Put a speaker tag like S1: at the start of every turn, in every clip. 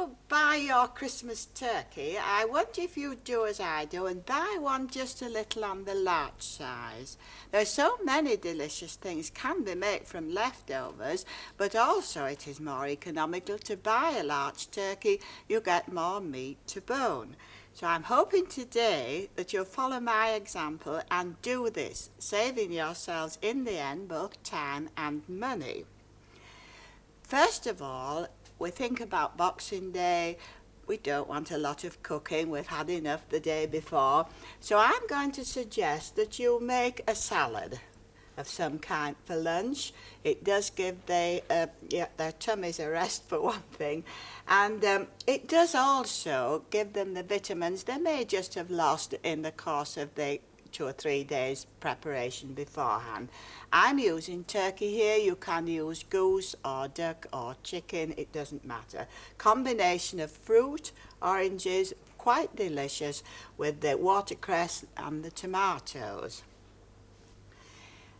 S1: you buy your Christmas turkey, I wonder if you do as I do and buy one just a little on the large size. There's so many delicious things can be made from leftovers, but also it is more economical to buy a large turkey. You get more meat to bone. So I'm hoping today that you'll follow my example and do this, saving yourselves in the end both time and money. First of all, we think about Boxing Day. We don't want a lot of cooking. We've had enough the day before. So I'm going to suggest that you make a salad of some kind for lunch. It does give their tummies a rest for one thing. And it does also give them the vitamins they may just have lost in the course of the 2 or 3 days preparation beforehand. I'm using turkey here. You can use goose or duck or chicken. It doesn't matter. Combination of fruit, oranges, quite delicious with the watercress and the tomatoes.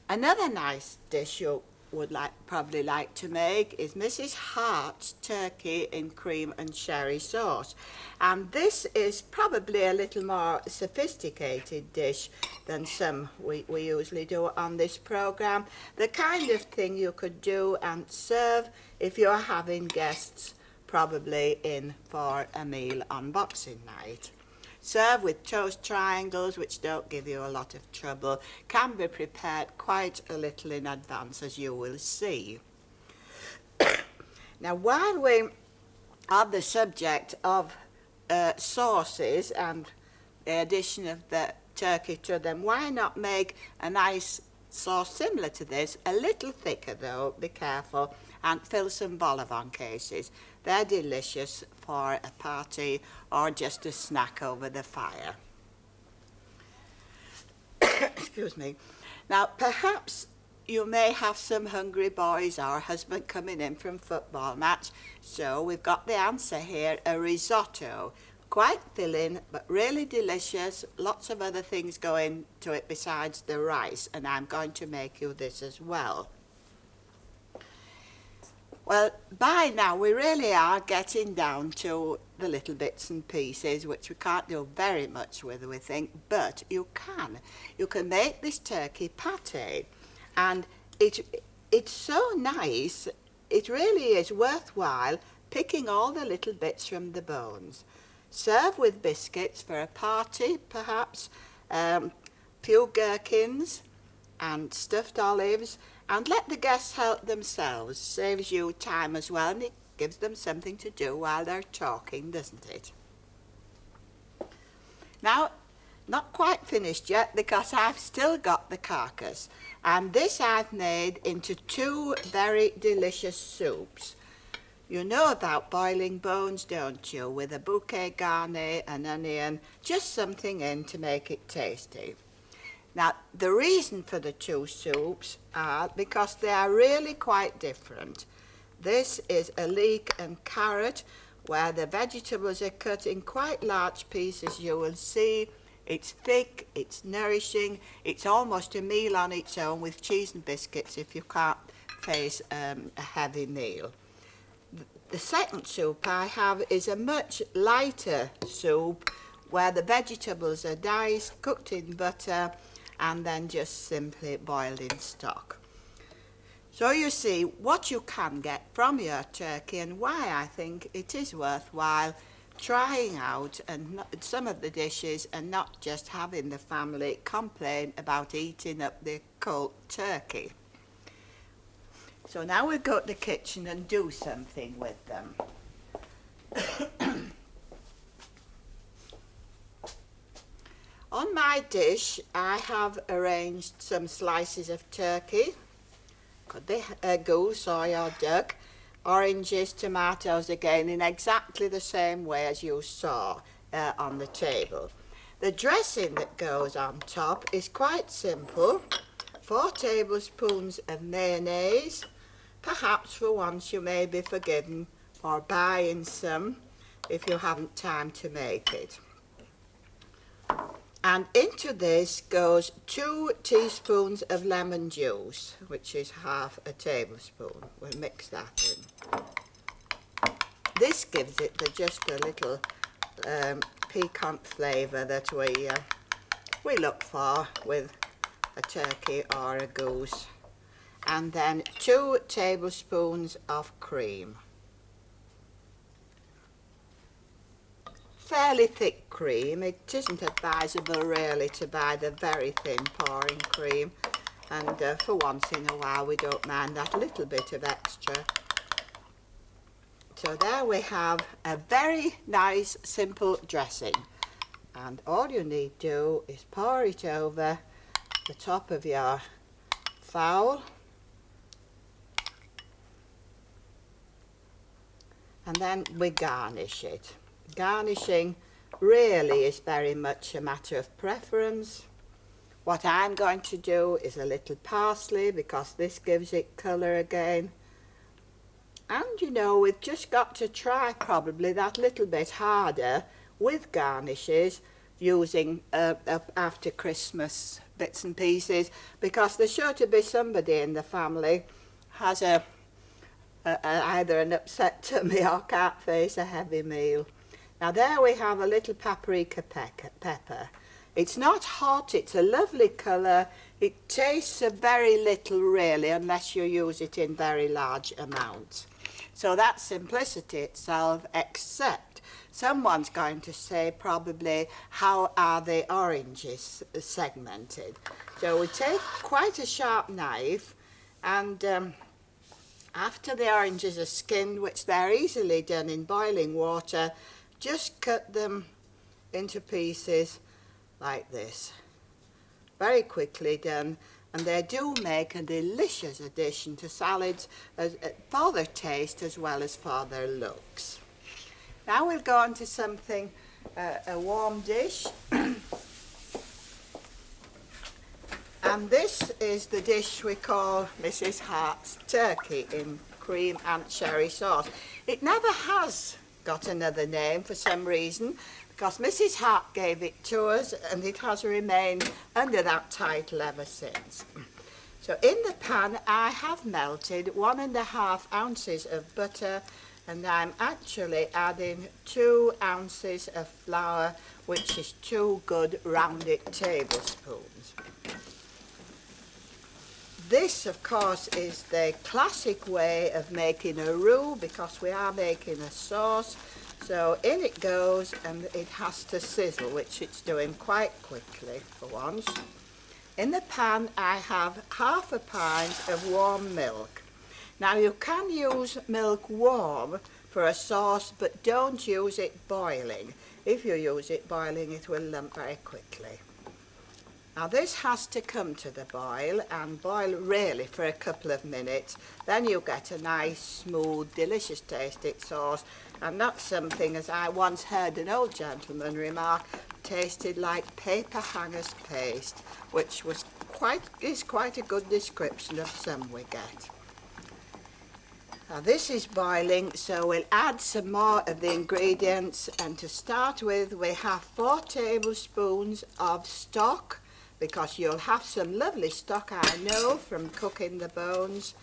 S1: Another nice dish you would probably like to make is Mrs. Hart's turkey in cream and sherry sauce. And this is probably a little more sophisticated dish than some we usually do on this programme. The kind of thing you could do and serve if you're having guests probably in for a meal on Boxing Night. Serve with toast triangles, which don't give you a lot of trouble, can be prepared quite a little in advance, as you will see. Now, while we're on the subject of sauces and the addition of the turkey to them, why not make a nice sauce similar to this, a little thicker though, be careful, and fill some vol au vent cases. They're delicious for a party or just a snack over the fire. Excuse me. Now, perhaps you may have some hungry boys or husband coming in from football match, so we've got the answer here, a risotto. Quite filling, but really delicious. Lots of other things go into it besides the rice, and I'm going to make you this as well. Well, by now we really are getting down to the little bits and pieces, which we can't do very much with, we think, but you can. You can make this turkey pate, and it's so nice, it really is worthwhile picking all the little bits from the bones. Serve with biscuits for a party, perhaps, few gherkins and stuffed olives, and let the guests help themselves. Saves you time as well, and it gives them something to do while they're talking, doesn't it? Now, not quite finished yet, because I've still got the carcass, and this I've made into 2 very delicious soups. You know about boiling bones, don't you, with a bouquet garni, an onion, just something in to make it tasty. Now, the reason for the 2 soups are because they are really quite different. This is a leek and carrot, where the vegetables are cut in quite large pieces, you will see. It's thick, it's nourishing, it's almost a meal on its own with cheese and biscuits if you can't face a heavy meal. The second soup I have is a much lighter soup, where the vegetables are diced, cooked in butter, and then just simply boiled in stock. So you see what you can get from your turkey, and why I think it is worthwhile trying out some of the dishes and not just having the family complain about eating up the cold turkey. So now we'll go to the kitchen and do something with them. On my dish, I have arranged some slices of turkey. Could be a goose or your duck. Oranges, tomatoes again, in exactly the same way as you saw on the table. The dressing that goes on top is quite simple. 4 tablespoons of mayonnaise. Perhaps for once you may be forgiven for buying some if you haven't time to make it. And into this goes 2 teaspoons of lemon juice, which is half a tablespoon. We'll mix that in. This gives it just a little piquant flavour that we look for with a turkey or a goose. And then 2 tablespoons of cream. Fairly thick cream. It isn't advisable really to buy the very thin pouring cream, and for once in a while we don't mind that little bit of extra. So there we have a very nice simple dressing, and all you need to do is pour it over the top of your fowl, and then we garnish it. Garnishing really is very much a matter of preference. What I'm going to do is a little parsley, because this gives it colour again. And you know, we've just got to try probably that little bit harder with garnishes, using after Christmas bits and pieces, because there's sure to be somebody in the family has either an upset tummy or can't face a heavy meal. Now there we have a little paprika pepper. It's not hot, it's a lovely colour. It tastes of very little really, unless you use it in very large amounts. So that's simplicity itself, except someone's going to say probably, how are the oranges segmented? So we take quite a sharp knife, and after the oranges are skinned, which they're easily done in boiling water, just cut them into pieces like this. Very quickly done, and they do make a delicious addition to salads for their taste as well as for their looks. Now we'll go on to something, a warm dish. And this is the dish we call Mrs. Hart's turkey in cream and cherry sauce. It never has got another name for some reason, because Mrs. Hart gave it to us, and it has remained under that title ever since. So in the pan I have melted 1.5 ounces of butter, and I'm actually adding 2 ounces of flour, which is 2 good rounded tablespoons. This, of course, is the classic way of making a roux, because we are making a sauce. So in it goes, and it has to sizzle, which it's doing quite quickly for once. In the pan I have 1/2 pint of warm milk. Now you can use milk warm for a sauce, but don't use it boiling. If you use it boiling, it will lump very quickly. Now this has to come to the boil, and boil really for a couple of minutes. Then you get a nice, smooth, delicious tasting sauce, and that's something, as I once heard an old gentleman remark, tasted like paper hanger's paste, which is quite a good description of some we get. Now this is boiling, so we'll add some more of the ingredients, and to start with we have 4 tablespoons of stock, because you'll have some lovely stock, I know, from cooking the bones,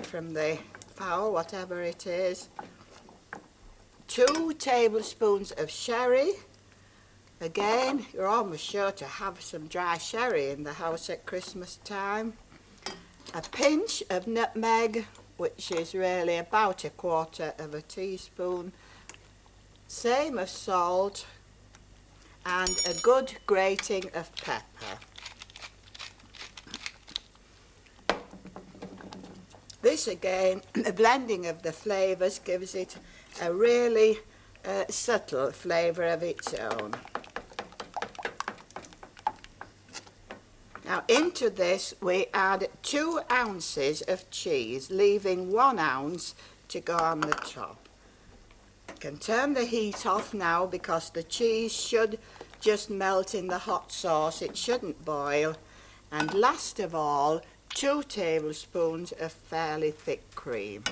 S1: from the fowl, whatever it is. 2 tablespoons of sherry. Again, you're almost sure to have some dry sherry in the house at Christmas time. A pinch of nutmeg, which is really about 1/4 teaspoon. Same of salt, and a good grating of pepper. This again, the blending of the flavours gives it a really subtle flavour of its own. Now into this we add 2 ounces of cheese, leaving 1 ounce to go on the top. Can turn the heat off now, because the cheese should just melt in the hot sauce, it shouldn't boil. And last of all, 2 tablespoons of fairly thick cream.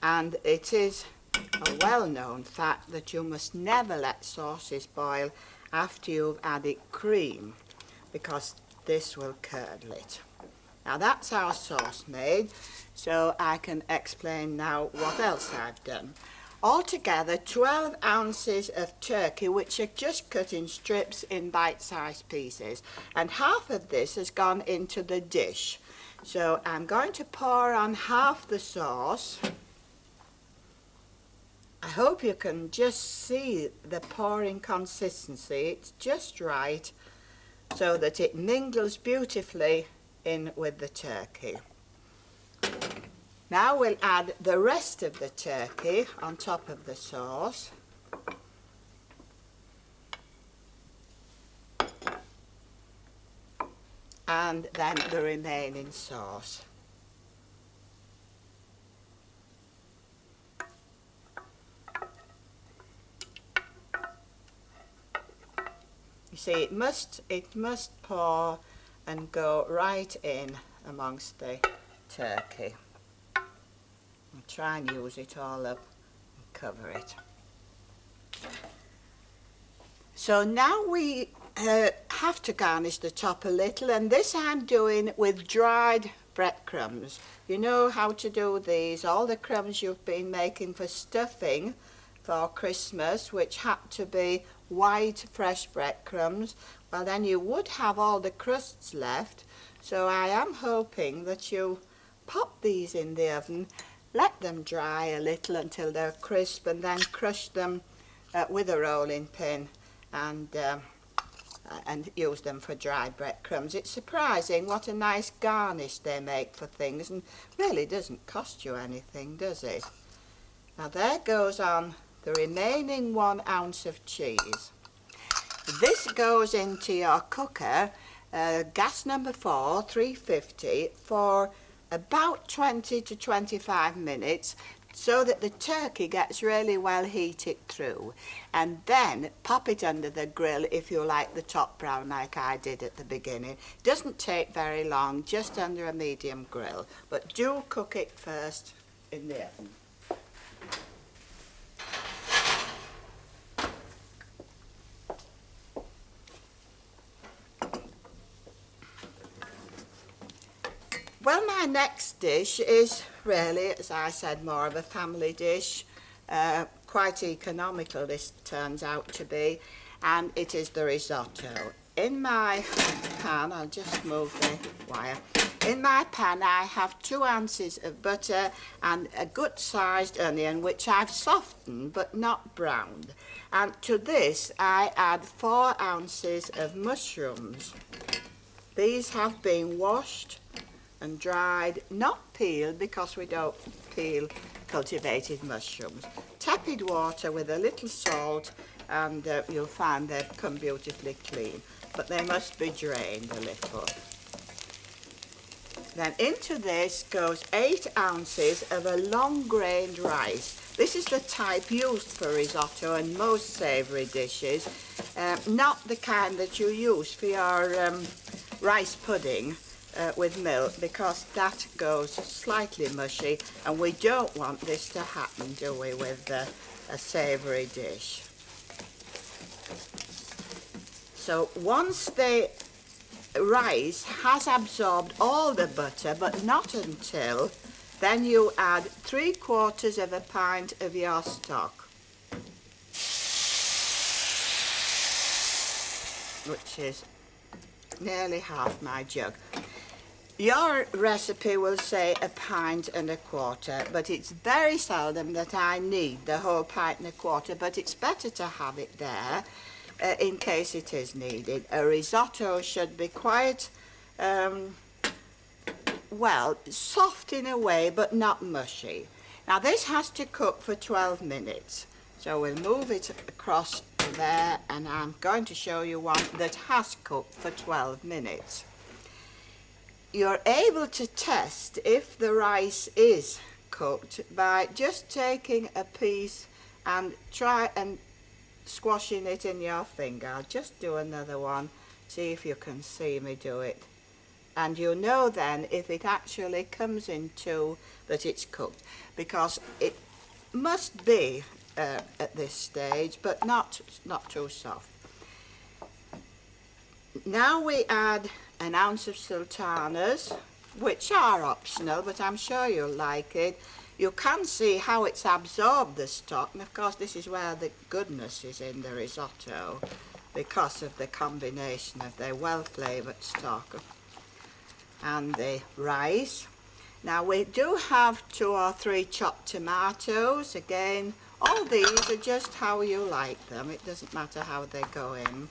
S1: And it is a well-known fact that you must never let sauces boil after you've added cream, because this will curdle it. Now that's our sauce made, so I can explain now what else I've done. Altogether 12 ounces of turkey, which are just cut in strips in bite-sized pieces, and half of this has gone into the dish. So I'm going to pour on half the sauce. I hope you can just see the pouring consistency. It's just right so that it mingles beautifully in with the turkey. Now we'll add the rest of the turkey on top of the sauce. And then the remaining sauce. You see, it must pour and go right in amongst the turkey. I'll try and use it all up and cover it. So now we have to garnish the top a little, and this I'm doing with dried breadcrumbs. You know how to do these, all the crumbs you've been making for stuffing for Christmas, which had to be white fresh breadcrumbs. Well, then you would have all the crusts left, so I am hoping that you pop these in the oven, let them dry a little until they're crisp, and then crush them with a rolling pin and use them for dried breadcrumbs. It's surprising what a nice garnish they make for things, and really doesn't cost you anything, does it? Now there goes on the remaining 1 ounce of cheese. This goes into your cooker, gas number 4, 350, for about 20 to 25 minutes, so that the turkey gets really well heated through, and then pop it under the grill if you like the top brown like I did at the beginning. Doesn't take very long, just under a medium grill, but do cook it first in the oven. Well, my next dish is really, as I said, more of a family dish. Quite economical this turns out to be, and it is the risotto. In my pan, I'll just move the wire. In my pan I have 2 ounces of butter and a good sized onion which I've softened but not browned. And to this I add 4 ounces of mushrooms. These have been washed and dried, not peeled because we don't peel cultivated mushrooms. Tepid water with a little salt, and you'll find they've come beautifully clean, but they must be drained a little. Then into this goes 8 ounces of a long-grained rice. This is the type used for risotto and most savoury dishes, not the kind that you use for your rice pudding with milk, because that goes slightly mushy, and we don't want this to happen, do we, with a savoury dish. So once the rice has absorbed all the butter, but not until, then you add 3/4 of a pint of your stock, which is nearly half my jug. Your recipe will say 1.25 pints, but it's very seldom that I need the whole 1.25 pints, but it's better to have it there in case it is needed. A risotto should be quite, well, soft in a way, but not mushy. Now this has to cook for 12 minutes, so we'll move it across there, and I'm going to show you one that has cooked for 12 minutes. You're able to test if the rice is cooked by just taking a piece and try and squashing it in your finger. I'll just do another one, see if you can see me do it. And you'll know then if it actually comes into that it's cooked, because it must be at this stage, but not too soft. Now we add 1 ounce of sultanas, which are optional, but I'm sure you'll like it. You can see how it's absorbed the stock, and of course this is where the goodness is in the risotto, because of the combination of the well flavoured stock and the rice. Now we do have 2 or 3 chopped tomatoes. Again, all these are just how you like them, it doesn't matter how they go in.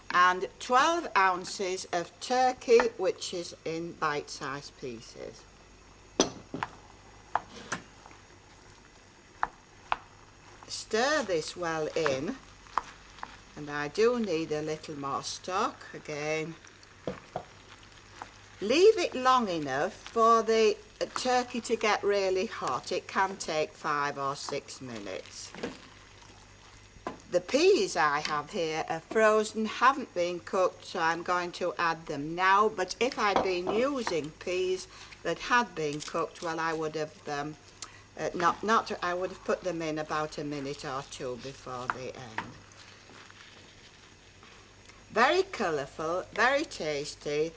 S1: And 12 ounces of turkey, which is in bite-sized pieces. Stir this well in, and I do need a little more stock again. Leave it long enough for the turkey to get really hot. It can take 5 or 6 minutes. The peas I have here are frozen, haven't been cooked, so I'm going to add them now. But if I'd been using peas that had been cooked, well, I would have I would have put them in about a minute or 2 before the end. Very colourful, very tasty,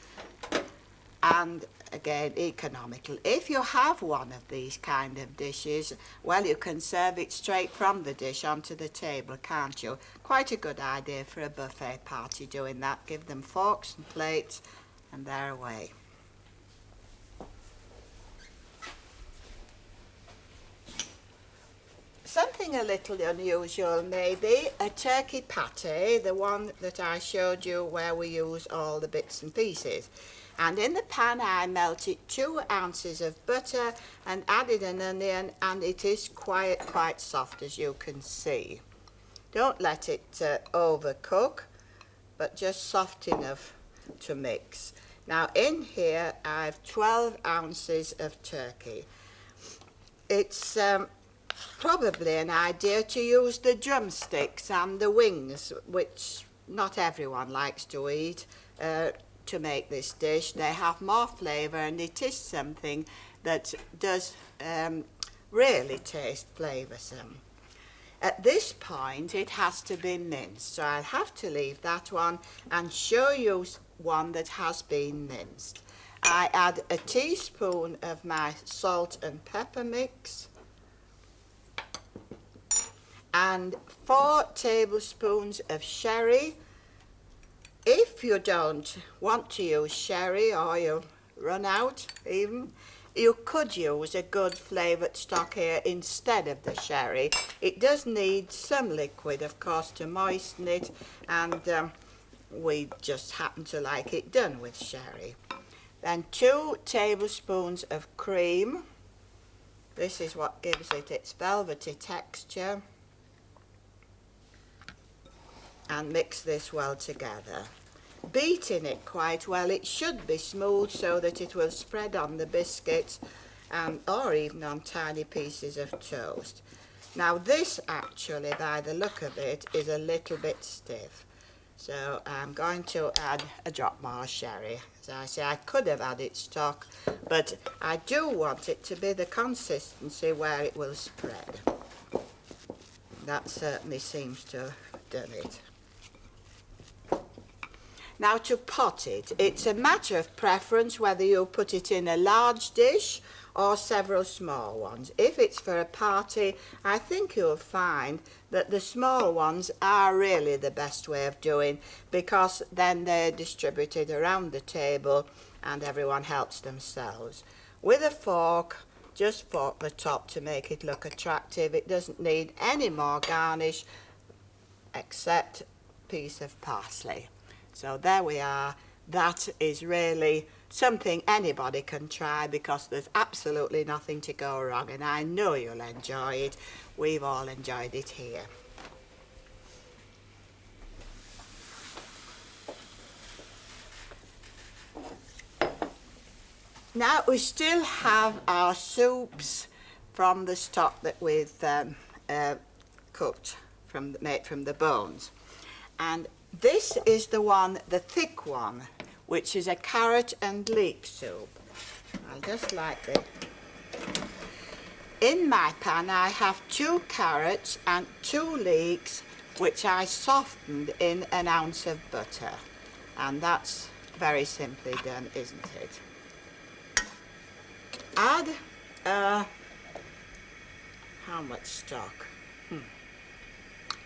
S1: and again economical. If you have one of these kind of dishes, well, you can serve it straight from the dish onto the table, can't you? Quite a good idea for a buffet party doing that. Give them forks and plates and they're away. Something a little unusual maybe, a turkey pate, the one that I showed you where we use all the bits and pieces. And in the pan I melted 2 ounces of butter and added an onion, and it is quite soft, as you can see. Don't let it overcook, but just soft enough to mix. Now in here I've 12 ounces of turkey. It's probably an idea to use the drumsticks and the wings, which not everyone likes to eat, to make this dish. They have more flavour, and it is something that does really taste flavoursome. At this point it has to be minced, so I'll have to leave that one and show you one that has been minced. I add a teaspoon of my salt and pepper mix and 4 tablespoons of sherry. If you don't want to use sherry, or you run out even, you could use a good flavoured stock here instead of the sherry. It does need some liquid, of course, to moisten it, and we just happen to like it done with sherry. Then 2 tablespoons of cream. This is what gives it its velvety texture. And mix this well together. Beating it quite well, it should be smooth so that it will spread on the biscuits or even on tiny pieces of toast. Now this actually, by the look of it, is a little bit stiff, so I'm going to add a drop more sherry. As I say, I could have added stock, but I do want it to be the consistency where it will spread. That certainly seems to have done it. Now to pot it, it's a matter of preference whether you put it in a large dish or several small ones. If it's for a party, I think you'll find that the small ones are really the best way of doing, because then they're distributed around the table and everyone helps themselves. With a fork, just fork the top to make it look attractive. It doesn't need any more garnish except a piece of parsley. So there we are. That is really something anybody can try, because there's absolutely nothing to go wrong, and I know you'll enjoy it. We've all enjoyed it here. Now we still have our soups from the stock that we've cooked, made from the bones. And this is the one, the thick one, which is a carrot and leek soup. I'll just like it. In my pan I have 2 carrots and 2 leeks, which I softened in an ounce of butter. And that's very simply done, isn't it? Add how much stock?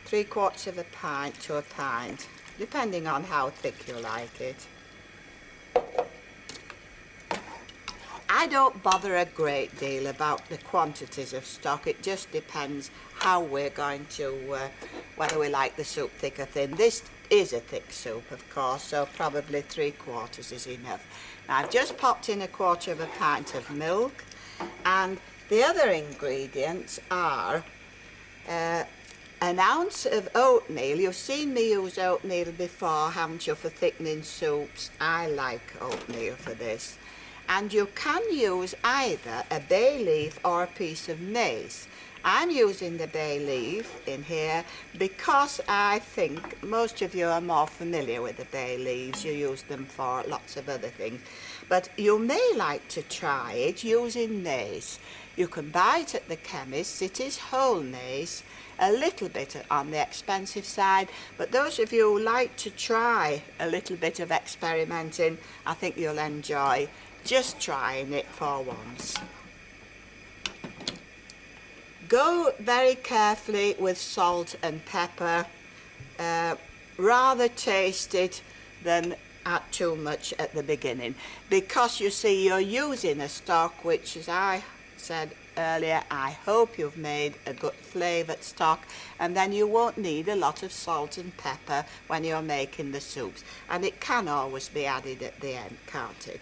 S1: 3/4 of a pint to a pint, depending on how thick you like it. I don't bother a great deal about the quantities of stock. It just depends how we're going to, whether we like the soup thick or thin. This is a thick soup, of course, so probably 3/4 is enough. Now, I've just popped in 1/4 of a pint of milk, and the other ingredients are an ounce of oatmeal. You've seen me use oatmeal before, haven't you, for thickening soups? I like oatmeal for this. And you can use either a bay leaf or a piece of mace. I'm using the bay leaf in here because I think most of you are more familiar with the bay leaves. You use them for lots of other things. But you may like to try it using mace. You can buy it at the chemist. It is whole mace, a little bit on the expensive side, but those of you who like to try a little bit of experimenting, I think you'll enjoy just trying it for once. Go very carefully with salt and pepper. Rather taste it than add too much at the beginning, because you see you're using a stock which, as I said earlier, I hope you've made a good flavoured stock, and then you won't need a lot of salt and pepper when you're making the soups, and it can always be added at the end, can't it?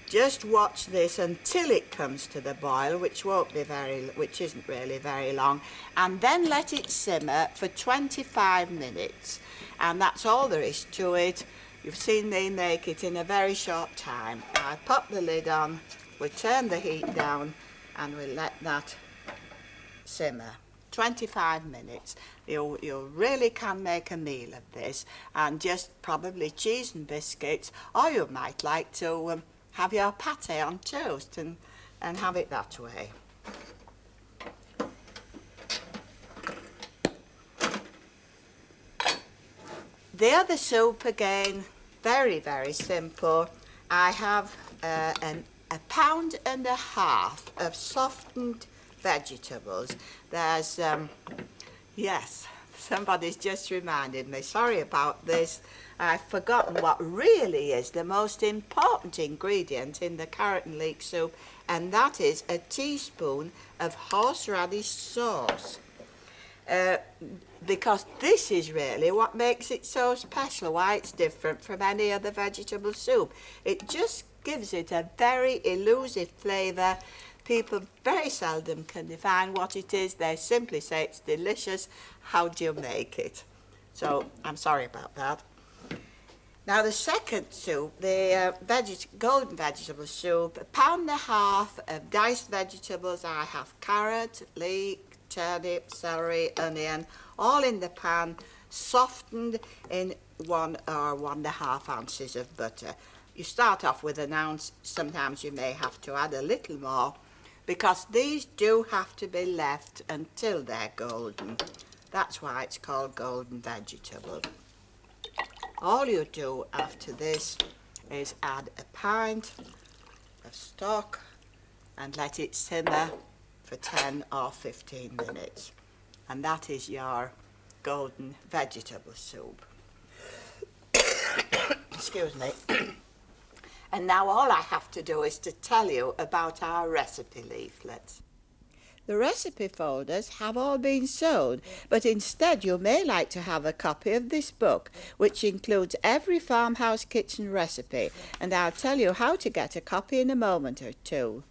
S1: Just watch this until it comes to the boil, which isn't really very long, and then let it simmer for 25 minutes. And that's all there is to it. You've seen me make it in a very short time. I pop the lid on, we turn the heat down, and we let that simmer. 25 minutes. You really can make a meal of this, and just probably cheese and biscuits, or you might like to have your pâté on toast and have it that way. The other soup, again, very, very simple. I have a 1.5 pounds of softened vegetables. There's, yes, somebody's just reminded me, sorry about this. I've forgotten what really is the most important ingredient in the carrot and leek soup, and that is a teaspoon of horseradish sauce. Because this is really what makes it so special, why it's different from any other vegetable soup. It just gives it a very elusive flavour. People very seldom can define what it is. They simply say it's delicious. How do you make it? So I'm sorry about that. Now the second soup, the golden vegetable soup, 1.5 pounds of diced vegetables. I have carrot, leek, turnip, celery, onion, all in the pan, softened in 1 or 1.5 ounces of butter. You start off with 1 ounce. Sometimes you may have to add a little more, because these do have to be left until they're golden. That's why it's called golden vegetable. All you do after this is add 1 pint of stock and let it simmer for 10 or 15 minutes. And that is your golden vegetable soup. Excuse me. And now all I have to do is to tell you about our recipe leaflets. The recipe folders have all been sold, but instead you may like to have a copy of this book, which includes every Farmhouse Kitchen recipe, and I'll tell you how to get a copy in a moment or two.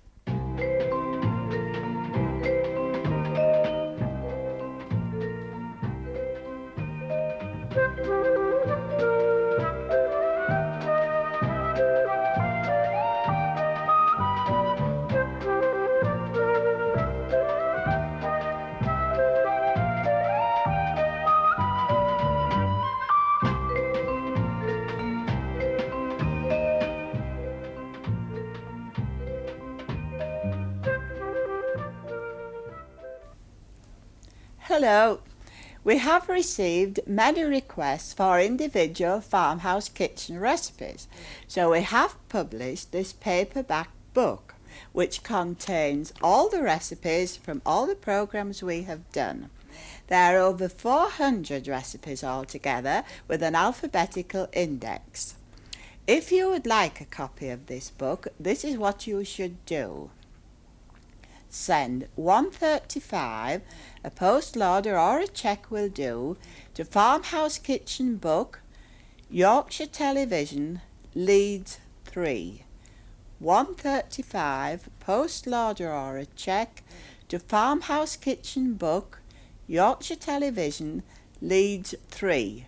S1: Hello. We have received many requests for individual Farmhouse Kitchen recipes, so we have published this paperback book. which contains all the recipes from all the programmes we have done. There are over 400 recipes altogether with an alphabetical index. If you would like a copy of this book, this is what you should do. Send 135, a postal order or a cheque will do, to Farmhouse Kitchen Book, Yorkshire Television, Leeds 3. 135, postal order or a cheque to Farmhouse Kitchen Book, Yorkshire Television, Leeds 3.